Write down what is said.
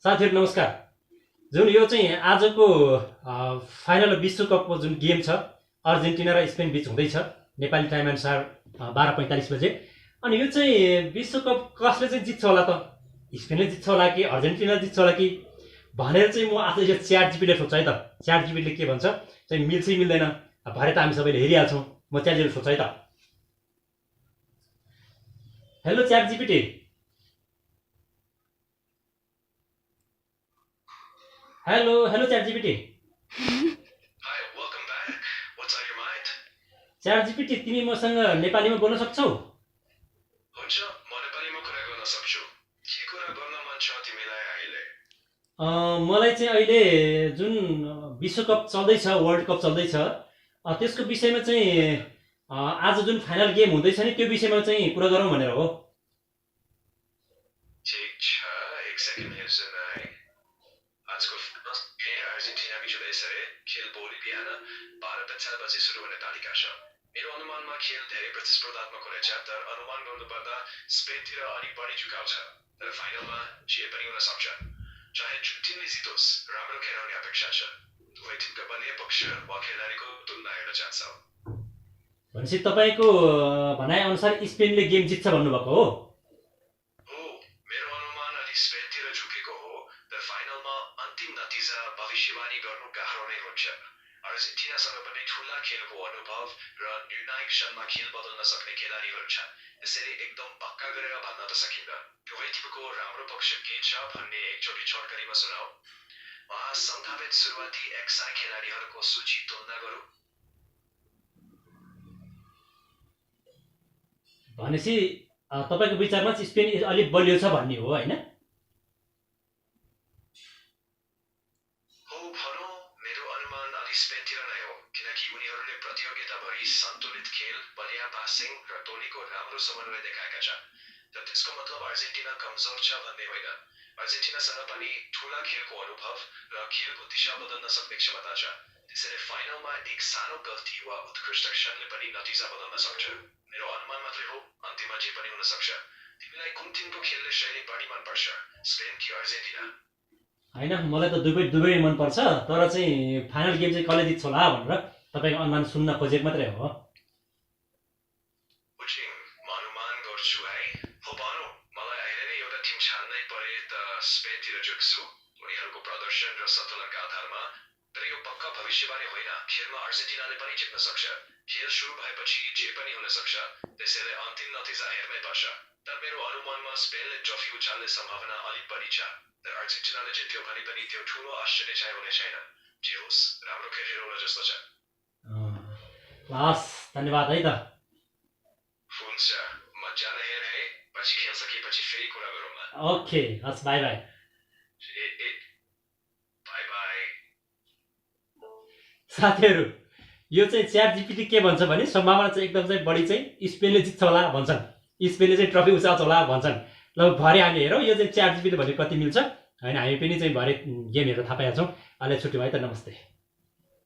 साथीहरु नमस्कार। जुन यो चाहिँ आजको फाइनल विश्वकपको जुन गेम छ अर्जेन्टिना र स्पेन बीच हुँदैछ नेपाली टाइम अनुसार 12:45 बजे। अनि यो चाहिँ विश्वकप कसले चाहिँ जित्छ होला त? स्पेनले जित्छ होला कि अर्जेन्टिना जित्छ होला कि भनेर चाहिँ म आज यो च्याट जीपीटीले सोच्छु है त। च्याट जीपीटीले के भन्छ चाहिँ मिल्छ मिल्दैन भरे त हामी सबैले हेरिहाल्छौँ। म च्याट जीपीटीले सोच्छु है त। Hello chat GPT. Hello hello chat GPT. Hi, welcome back. What's on your mind? Chat GPT तिमी मसँग नेपालीमा बोल्न सक्छौ? हुन्छ, म नेपालीमा कुरा गर्न सक्छु। के कुरा गर्न मन छ तिमीलाई अहिले? मलाई चाहिँ अहिले जुन विश्वकप चल्दैछ वर्ल्ड कप चल्दैछ त्यसको विषयमा चाहिँ आज जुन फाइनल गेम हुँदैछ नि त्यो विषयमा चाहिँ कुरा गरौँ भनेर हो। ठिक छ, एक सेकेन्ड हेर्छु न है। आजको अर्जेन्टिना बीच हुँदैछ रे। खेल भोलि बिहान 12:50 बजे सुरु हुने तालिका छ। मेरो अनुमानमा खेल धेरै प्रतिस्पर्धात्मक हुनेछ, तर अनुमान गर्नुपर्दा स्पेनतिर अलिक बढी झुकाउ छ। तर फाइनलमा जे पनि हुन सक्छ। चाहे जुन टिमले जितोस्, राम्रो खेलाउने अपेक्षा छ। दुवै टिमका बलिया पक्ष वा खेलाडीको तुलना हेर्न चाहन्छौ। भनेपछि तपाईँको भनाइ अनुसार स्पेनले गेम जित्छ भन्नुभएको हो? हो, मेरो अनुमान अलि स्पेनतिर झुकेको हो, तर फाइनलमा अन्तिम नतिजा भविष्यवाणी गर्नु गाह्रो नै हुन्छ। अर्जेन्टिनासँग पनि ठुला खेलको अनुभव र निर्णायक क्षणमा खेल बदल्न सक्ने खेलाडीहरू छन्। यसैले एकदम पक्का गरेर भन्न त सकिन्न। दुवै टिमको राम्रो पक्ष के छ भन्ने एकचोटि छोटकरीमा सुनाऊ। सम्भावित सुरुवाती 11 खेलाडीहरूको सूची तुलना गरौँ। भनेपछि तपाईँको विचारमा चाहिँ स्पेन अलिक बलियो छ भन्ने हो होइन? हो भनौँ, मेरो अनुमान अलि स्पेनतिर नै हो, किनकि उनीहरूले प्रतियोगिताभरि सन्तुलित खेल, बलिया पासिङ र टोलीको राम्रो समन्वय देखाएका छन्। तर त्यसको मतलब अर्जेन्टिना कमजोर छ भन्ने होइन। अर्जेन्टिनासँग पनि ठुला खेलको अनुभव र खेलको दिशा बदल्न सक्ने क्षमता छ। त्यसैले फाइनलमा एक सानो गल्ती वा उत्कृष्ट क्षणले पनि नतिजा बदल्न सक्छ। मेरो अनुमान मात्रै हो, अन्तिममा जे पनि हुन सक्छ। तिमीलाई कुन टिमको खेल्ने शैली बढी मनपर्छ, स्पेन कि अर्जेन्टिना? होइन, मलाई त दुवै मनपर्छ, तर चाहिँ फाइनल गेम चाहिँ कसले जित्छ होला भनेर तपाईँको अनुमान सुन्न खोजेको मात्रै हो। बुझेँ, म अनुमान गर्छु है। हो भनौँ, मलाई अहिले नै एउटा टिम छान्नै परे त स्पेनतिर झुक्छु, उनीहरूको प्रदर्शन र सन्तुलनका आधारमा। तर यो पक्का भविष्यवाणी होइन, खेलमा अर्जेन्टिनाले पनि जित्न सक्छ। खेल सुरु भएपछि जे पनि हुन सक्छ, त्यसैले अन्तिम नतिजा हेर्नै पर्छ। तर मेरो अनुमानमा स्पेनले ट्रफी उचाल्ने सम्भावना अलिक बढी छ। तर अर्जेन्टिनाले जित्यो भने पनि त्यो ठुलो आश्चर्य चाहिँ हुने छैन। जे होस्, राम्रो खेलेर होला जस्तो छ। हस्, धन्यवाद है त। हुन्छ, मजाले हेर है, पछि खेल सकेपछि फेरि कुरा गरौँला। ओके, हस्, बाई बाई। By by. साथीहरू, यो चाहिँ च्याट जीपीटी के भन्छ भने सम्भावना चाहिँ एकदम चाहिँ बढी चाहिँ स्पेनले जित्छ होला भन्छन्। स्पेनले चाहिँ ट्रफी उचाल्छ होला भन्छन्। ल भरे हामी हेरौँ यो चाहिँ च्याट जीपीटी भने कति मिल्छ होइन। हामी पनि चाहिँ भरे गेम हेरेर थाहा पाइहाल्छौँ। अहिले छुट्टी भयो त, नमस्ते।